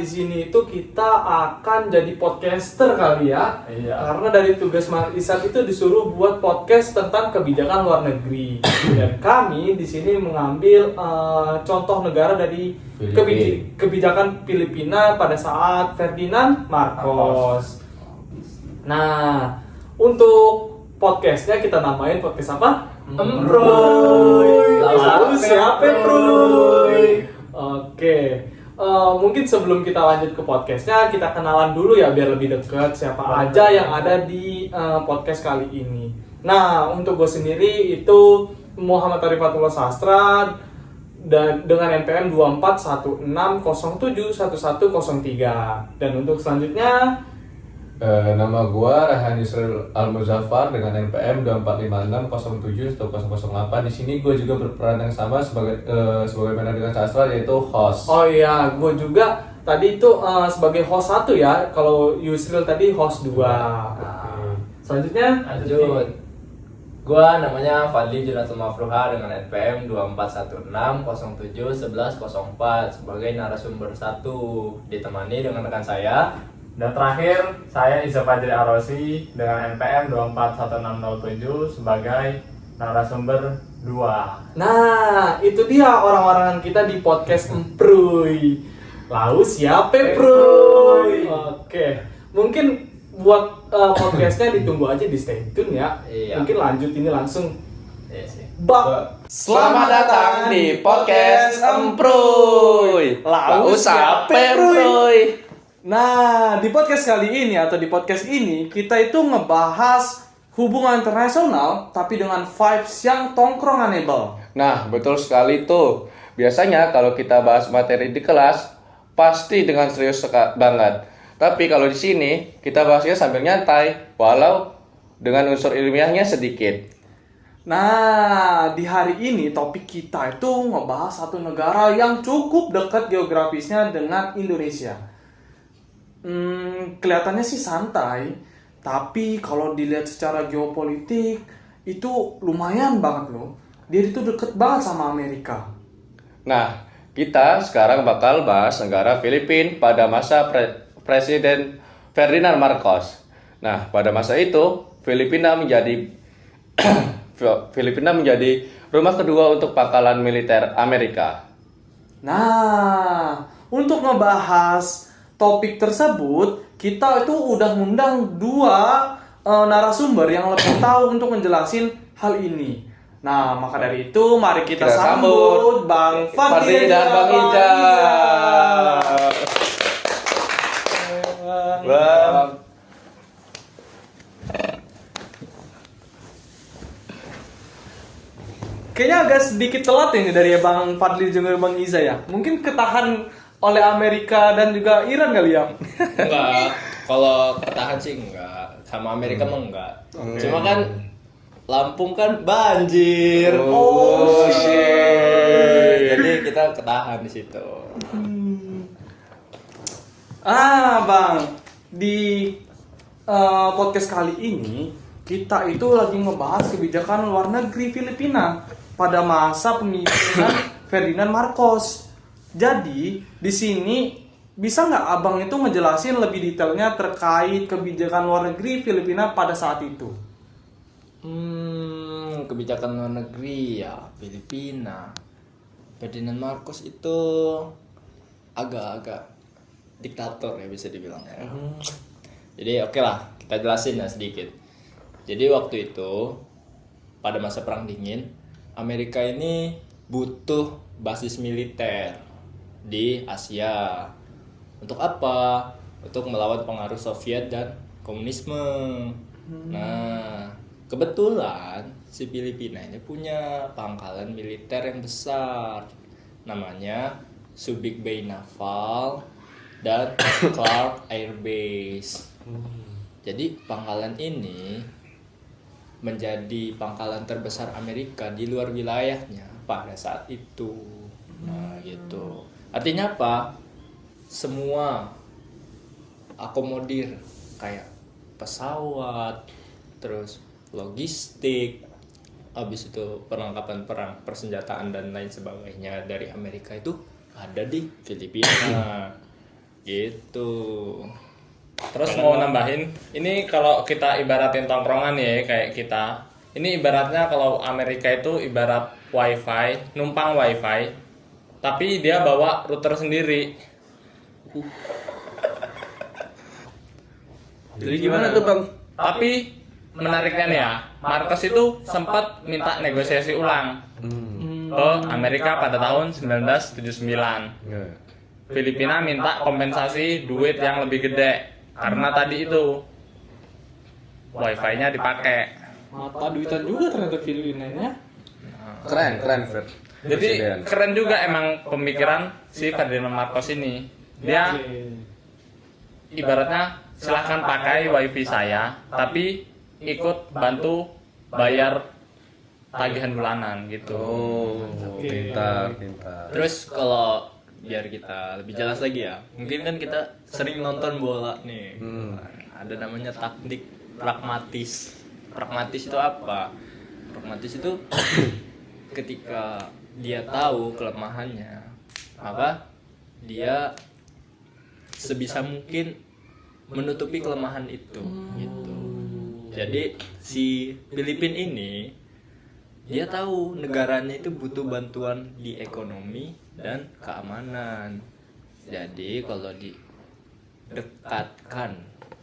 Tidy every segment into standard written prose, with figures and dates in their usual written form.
di sini itu kita akan jadi podcaster kali ya. Iya. Karena dari tugas Mas Isak itu disuruh buat podcast tentang kebijakan luar negeri. Dan kami di sini mengambil contoh negara dari kebijakan Filipina pada saat Ferdinand Marcos. Nah, untuk podcastnya kita namain podcast apa? Emproy. Lalu siapa Emproy? Oke. Mungkin sebelum kita lanjut ke podcastnya, kita kenalan dulu ya biar lebih dekat siapa aja yang ada di podcast kali ini. Nah, untuk gue sendiri itu Muhammad Arifatullah Sastra dan dengan NPM 2416071103. Dan untuk selanjutnya Nama gua Rehan Yusril Al-Muzaffar dengan NPM 2456071008. Di sini gua juga berperan yang sama sebagaimana dengan Sastra, yaitu host. oh iya, gue juga tadi itu sebagai host 1 ya. Kalau Yusril tadi host 2. Selanjutnya Lanjut. Gua namanya Fadli Junatul Mafruha dengan NPM 2416071104 sebagai narasumber 1, ditemani dengan rekan saya. Dan terakhir, saya Iza Fajri Arosi dengan NPM 241607 sebagai narasumber 2. nah, itu dia orang-orangan kita di podcast Emproy. Lalu siapa Emproy? Oke, mungkin buat podcastnya ditunggu aja di stay tune ya. Iya. Mungkin lanjut ini langsung. Iya sih. Selamat datang di podcast Emproy. Lalu siapa Emproy? Nah, di podcast kali ini atau di podcast ini kita itu ngebahas hubungan internasional tapi dengan vibes yang tongkronganable. Nah, betul sekali tuh. Biasanya kalau kita bahas materi di kelas pasti dengan serius banget. Tapi kalau di sini kita bahasnya sambil nyantai, walau dengan unsur ilmiahnya sedikit. Nah, di hari ini topik kita itu ngebahas satu negara yang cukup dekat geografisnya dengan Indonesia. Kelihatannya sih santai, tapi kalau dilihat secara geopolitik itu lumayan banget loh. Dia itu deket banget sama Amerika. Nah, kita sekarang bakal bahas negara Filipina pada masa Presiden Ferdinand Marcos. Nah, pada masa itu Filipina menjadi rumah kedua untuk pangkalan militer Amerika. Nah, untuk ngebahas topik tersebut, kita itu udah ngundang 2 narasumber yang lebih tahu untuk ngejelasin hal ini. Nah, maka dari itu mari kita sambut Bang Fadli dan Bang Ija. Bang. Kayaknya agak sedikit telat ya dari Bang Fadli dan Bang Iza ya. Mungkin ketahan oleh Amerika dan juga Iran kali ya. Enggak, kalau ketahan sih enggak. Sama Amerika mah enggak. Cuma kan Lampung kan banjir. Oh, shit. Jadi kita ketahan di situ. Bang, di podcast kali ini kita itu lagi ngebahas kebijakan luar negeri Filipina pada masa pemimpinan Ferdinand Marcos. Jadi di sini bisa nggak abang itu ngejelasin lebih detailnya terkait kebijakan luar negeri Filipina pada saat itu? Kebijakan luar negeri ya Filipina. Ferdinand Marcos itu agak-agak diktator ya bisa dibilang ya. Jadi oke lah kita jelasin ya sedikit. Jadi waktu itu pada masa Perang Dingin Amerika ini butuh basis militer di Asia. Untuk apa? Untuk melawan pengaruh Soviet dan komunisme. Nah, kebetulan si Filipina ini punya pangkalan militer yang besar. Namanya Subic Bay Naval dan Clark Air Base. Jadi pangkalan ini menjadi pangkalan terbesar Amerika di luar wilayahnya pada saat itu. Nah, gitu. Artinya apa? Semua akomodir kayak pesawat, terus logistik, habis itu perlengkapan perang, persenjataan dan lain sebagainya dari Amerika itu ada di Filipina. Gitu. Terus mau nambahin, ini kalau kita ibaratin tongkrongan ya kayak kita. Ini ibaratnya kalau Amerika itu ibarat wifi, numpang wifi, tapi dia bawa router sendiri. Jadi gimana tuh Bang? Tapi menariknya nih ya, Marcos itu sempat minta negosiasi ulang ke Amerika pada tahun 1979. Filipina minta kompensasi duit yang lebih gede karena tadi itu wifi-nya dipakai. Mata duitan juga ternyata Filipinanya. Keren Fred. Jadi Presiden. keren juga emang pemikiran si Ferdinand Marcos ini. Dia ibaratnya silahkan pakai wifi saya, tapi ikut bantu bayar tagihan bulanan gitu. Oh, pintar. Terus kalau biar kita lebih jelas lagi ya, mungkin kan kita sering nonton bola nih. Ada namanya taktik pragmatis. Pragmatis itu apa? Pragmatis itu ketika dia tahu kelemahannya, maka dia sebisa mungkin menutupi kelemahan itu gitu. Jadi si Filipina ini dia tahu negaranya itu butuh bantuan di ekonomi dan keamanan. Jadi kalau didekatkan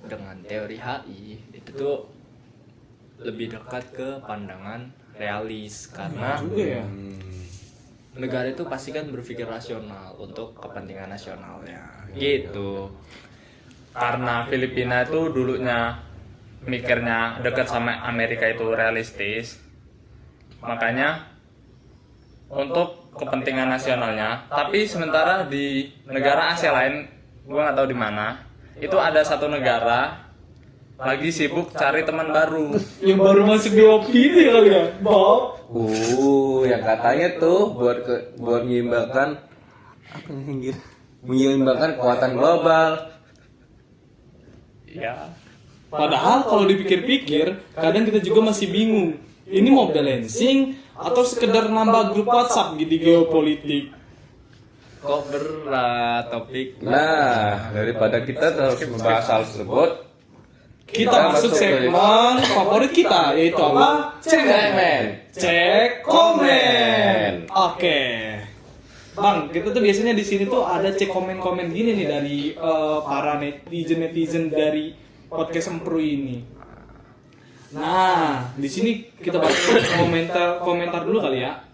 dengan teori HI itu tuh lebih dekat ke pandangan realis karena negara itu pasti kan berpikir rasional untuk kepentingan nasionalnya gitu. Karena Filipina itu dulunya mikirnya dekat sama Amerika itu realistis, makanya untuk kepentingan nasionalnya. Tapi sementara di negara Asia lain, gua nggak tahu di mana, itu ada satu negara lagi sibuk cari teman baru. Yang baru masuk di opini kali ya, Bob. Yang katanya tuh buat menyeimbangkan apa nih? Menyeimbangkan kekuatan global. Ya, Padahal kalau dipikir-pikir, kadang kita juga masih bingung. Ini mau balancing atau sekedar nambah grup WhatsApp gitu di geopolitik? kok berat topik. Nah, daripada kita terus membahas hal tersebut, Kita masuk segmen favorit kita, yaitu apa? Cek komen. Oke. Bang, kita tuh biasanya di sini tuh ada cek komen-komen gini nih dari para netizen dari podcast Empru ini. Nah, di sini kita bahas komentar dulu kali ya.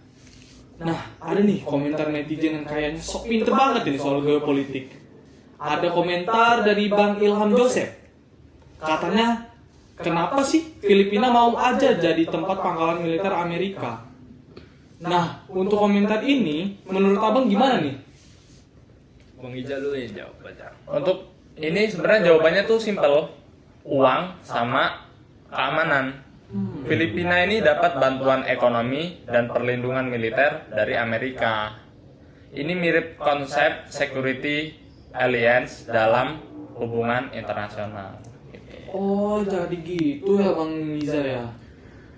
Nah, ada nih komentar netizen yang kayaknya sok pinter banget ini soal geopolitik. Ada komentar dari Bang Ilham Joseph. Katanya, kenapa sih Filipina mau aja jadi tempat pangkalan militer Amerika? Nah, untuk komentar ini, menurut abang gimana nih? Bang Ija dulu yang jawab aja. untuk ini sebenarnya jawabannya tuh simpel, uang sama keamanan. Filipina ini dapat bantuan ekonomi dan perlindungan militer dari Amerika. Ini mirip konsep security alliance dalam hubungan internasional. Oh, jadi gitu ya Bang Iza ya.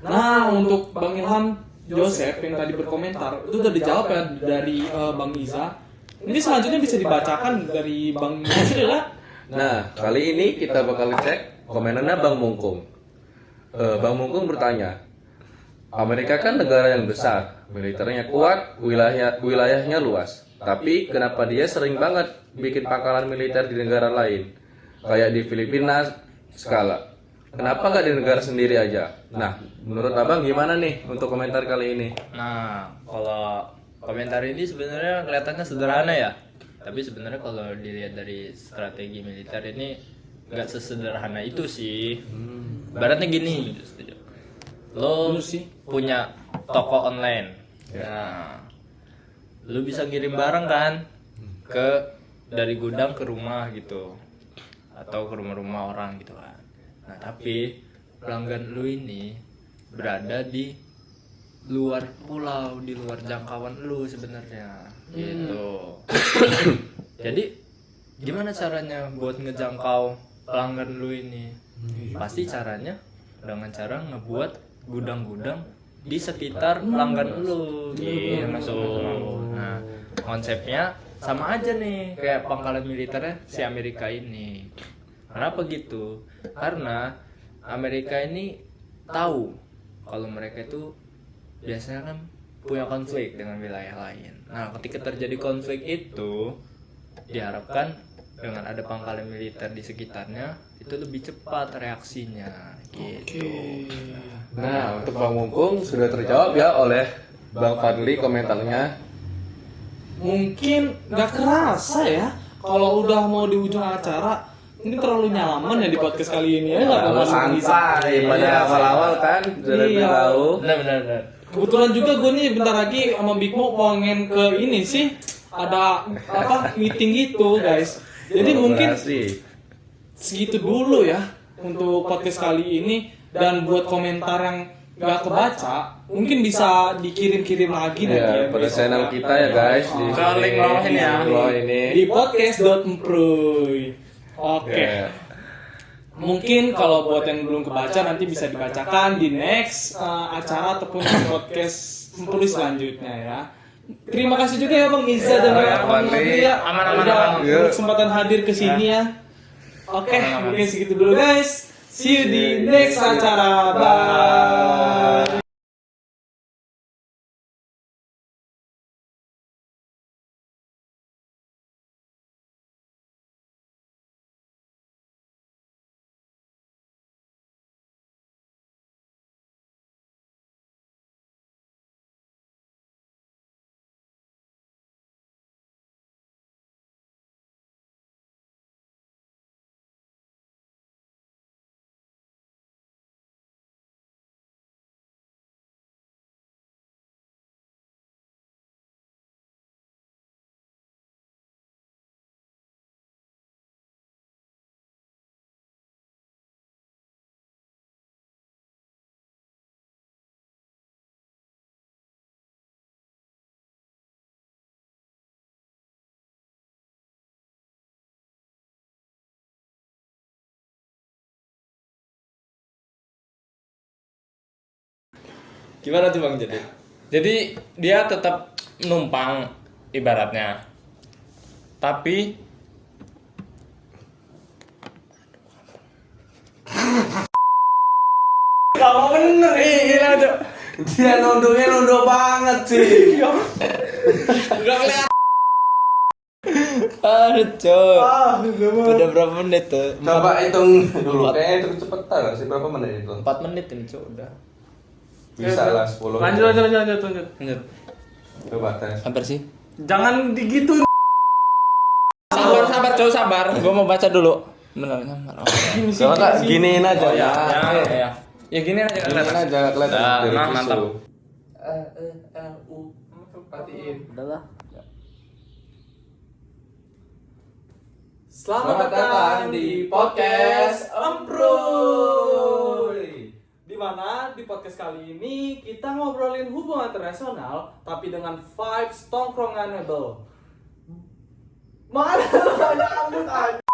Nah, untuk Bang Ilham Joseph yang tadi berkomentar, itu udah dijawab ya dari Bang Iza. Ini selanjutnya bisa dibacakan dari Bang Yusril ya. nah kali ini kita bakal cek komenannya Bang Mungkung. Bang Mungkung bertanya, Amerika kan negara yang besar, militernya kuat, wilayahnya luas. Tapi kenapa dia sering banget bikin pangkalan militer di negara lain? Kayak di Filipina skala. Kenapa nggak di negara sendiri aja? Nah, menurut abang gimana nih untuk komentar kali ini? Nah, kalau komentar ini sebenarnya kelihatannya sederhana ya. Tapi sebenarnya kalau dilihat dari strategi militer ini nggak sesederhana itu sih. Ibaratnya gini, lo punya toko online. Nah, lo bisa kirim barang kan dari gudang ke rumah gitu, atau ke rumah-rumah orang gitu kan. Nah, tapi pelanggan lu ini berada di luar pulau, di luar jangkauan lu sebenarnya gitu. Jadi gimana caranya buat ngejangkau pelanggan lu ini? Pasti caranya dengan cara ngebuat gudang-gudang di sekitar pelanggan lu gitu. Nah, konsepnya sama aja nih kayak pangkalan militernya si Amerika ini. Kenapa gitu? Karena Amerika ini tahu kalau mereka itu biasanya kan punya konflik dengan wilayah lain. Nah, ketika terjadi konflik itu diharapkan dengan ada pangkalan militer di sekitarnya itu lebih cepat reaksinya gitu. Nah, untuk Bang Mungkung sudah terjawab ya oleh Bang Fadli komentarnya. Mungkin nggak kerasa ya kalau udah mau di ujung acara. Ini terlalu nyaman ya di podcast kali ini ya. Kalau santai pada awal-awal kan sudah lebih Iya. tahu. Benar. Kebetulan juga gue nih bentar lagi sama Big Mo pengen ke ini sih, ada meeting gitu guys. Jadi mungkin Kolaborasi. segitu dulu ya untuk podcast kali ini. Dan buat komentar yang nggak kebaca mungkin bisa dikirim-kirim lagi nanti Ya, pada besok channel kita ya guys di Ke link bawah ini ya. di bawah ini. di podcast.mproy. Oke. Ya. Mungkin kalau buat yang belum kebaca nanti bisa dibacakan di next acara ataupun di podcast Mproy selanjutnya ya. Terima kasih juga ya Bang Iza dan Bang Fadli ya. Aman. Udah berkesempatan hadir ke sini ya. Oke, mungkin segitu dulu guys. See you di next acara. Bye. Gimana tuh Bang jadi? Jadi dia tetap numpang ibaratnya. Tapi Kamu bener gila tuh. Dia nunduk banget sih. Enggak kelihatan. Aduh, coy. Udah berapa menit tuh? Coba hitung dulu. Kayaknya itu cepetan sih, berapa menit itu? 4 menit ini, coy, udah. Bisa lah 10. lanjut. Coba tes. Sabar sih. Jangan digituin. Sabar, coy, sabar. Gua mau baca dulu. Benar nyamar. Kalau enggak giniin aja ya. Ya. Ya gini aja kan. Giniin aja kelihatan Nah, dari mantap. tisu. Udahlah. Selamat datang di podcast Emproy. Di mana di podcast kali ini kita ngobrolin hubungan internasional tapi dengan vibes tongkronganable. Mana banyak rambut aja.